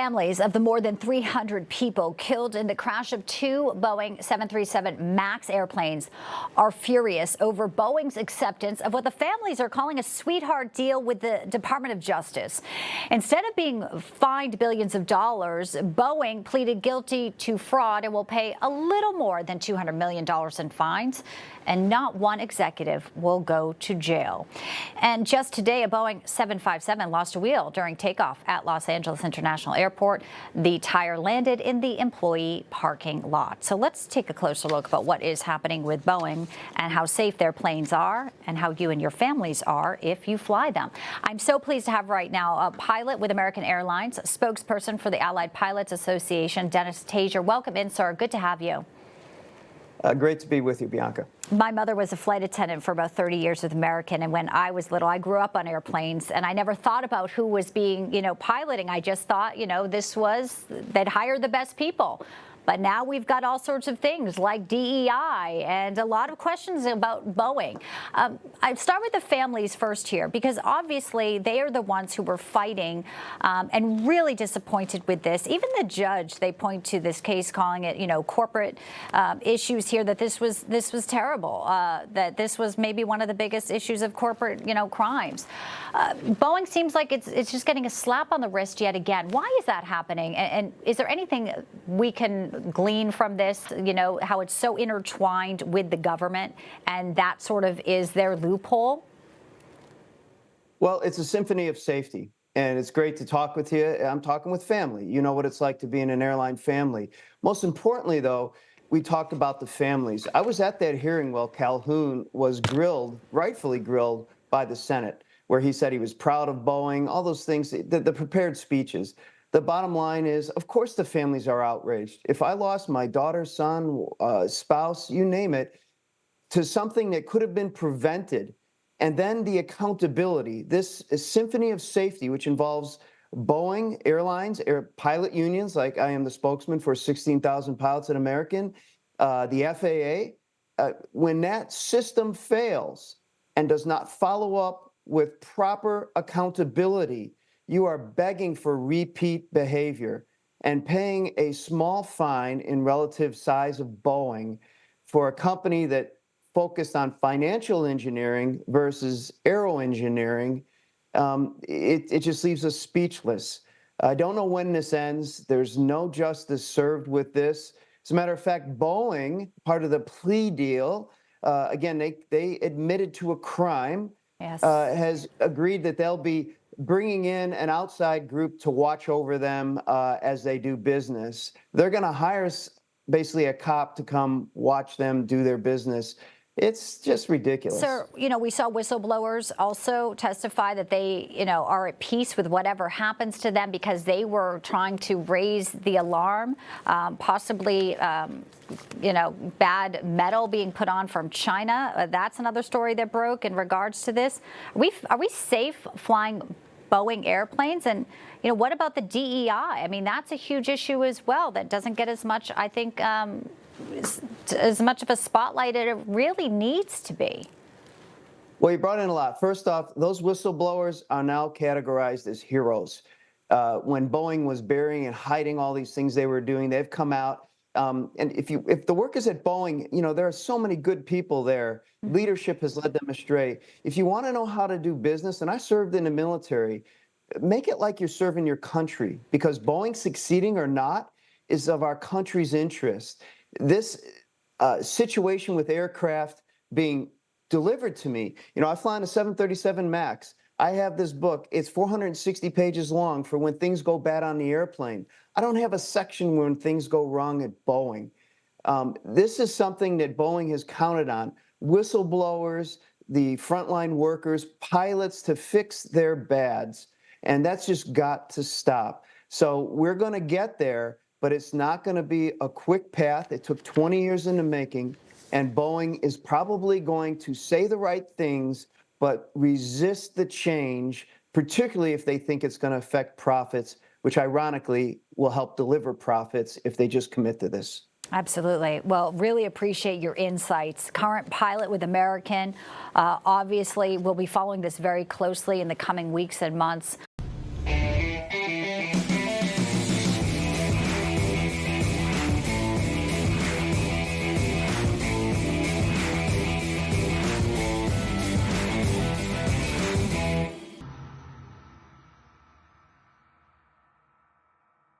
Families of the more than 300 people killed in the crash of two Boeing 737 MAX airplanes are furious over Boeing's acceptance of what the families are calling a sweetheart deal with the Department of Justice. Instead of being fined billions of dollars, Boeing pleaded guilty to fraud and will pay a little more than $200 million in fines, and not one executive will go to jail. And just today, a Boeing 757 lost a wheel during takeoff at Los Angeles International Airport. The tire landed in the employee parking lot. So let's take a closer look about what is happening with Boeing and how safe their planes are and how you and your families are if you fly them. I'm so pleased to have right now a pilot with American Airlines, spokesperson for the Allied Pilots Association, Dennis Tajer. Welcome in, sir. Good to have you. Great to be with you, Bianca. My mother was a flight attendant for about 30 years with American, and when I was little, I grew up on airplanes, and I never thought about who was being, piloting. I just thought, they'd hire the best people. But now we've got all sorts of things like DEI and a lot of questions about Boeing. I start with the families first here, because obviously they are the ones who were fighting and really disappointed with this. Even the judge, they point to this case, calling it, corporate issues here, that this was terrible, that this was maybe one of the biggest issues of corporate, crimes. Boeing seems like it's just getting a slap on the wrist yet again. Why is that happening? And is there anything we can glean from this, how it's so intertwined with the government, and that sort of is their loophole? Well, it's a symphony of safety, and it's great to talk with you. I'm talking with family. You know what it's like to be in an airline family. Most importantly, though, we talked about the families. I was at that hearing while Calhoun was grilled, rightfully grilled, by the Senate, where he said he was proud of Boeing, all those things, the prepared speeches. The bottom line is, of course, the families are outraged. If I lost my daughter, son, spouse, you name it, to something that could have been prevented, and then the accountability, this symphony of safety, which involves Boeing, airlines, pilot unions, like I am the spokesman for 16,000 pilots at American, the FAA, when that system fails and does not follow up with proper accountability, you are begging for repeat behavior and paying a small fine in relative size of Boeing for a company that focused on financial engineering versus aero engineering. It just leaves us speechless. I don't know when this ends. There's no justice served with this. As a matter of fact, Boeing, part of the plea deal, again, they admitted to a crime, yes. Has agreed that they'll be bringing in an outside group to watch over them as they do business. They're going to hire basically a cop to come watch them do their business. It's just ridiculous. Sir, we saw whistleblowers also testify that they, are at peace with whatever happens to them because they were trying to raise the alarm, possibly, bad metal being put on from China. That's another story that broke in regards to this. Are we safe flying Boeing airplanes? And, what about the DEI? I mean, that's a huge issue as well that doesn't get as much, I think, as much of a spotlight as it really needs to be. Well, you brought in a lot. First off, those whistleblowers are now categorized as heroes. When Boeing was burying and hiding all these things they were doing, they've come out. And if the work is at Boeing, there are so many good people there. Leadership has led them astray. If you want to know how to do business, and I served in the military, make it like you're serving your country, because Boeing succeeding or not is of our country's interest. This situation with aircraft being delivered to me, I fly on a 737 MAX. I have this book. It's 460 pages long for when things go bad on the airplane. I don't have a section when things go wrong at Boeing. This is something that Boeing has counted on. Whistleblowers, the frontline workers, pilots to fix their bads. And that's just got to stop. So we're going to get there, but it's not going to be a quick path. It took 20 years in the making, and Boeing is probably going to say the right things, but resist the change, particularly if they think it's going to affect profits, which ironically will help deliver profits if they just commit to this. Absolutely. Well, really appreciate your insights. Current pilot with American, obviously we'll be following this very closely in the coming weeks and months.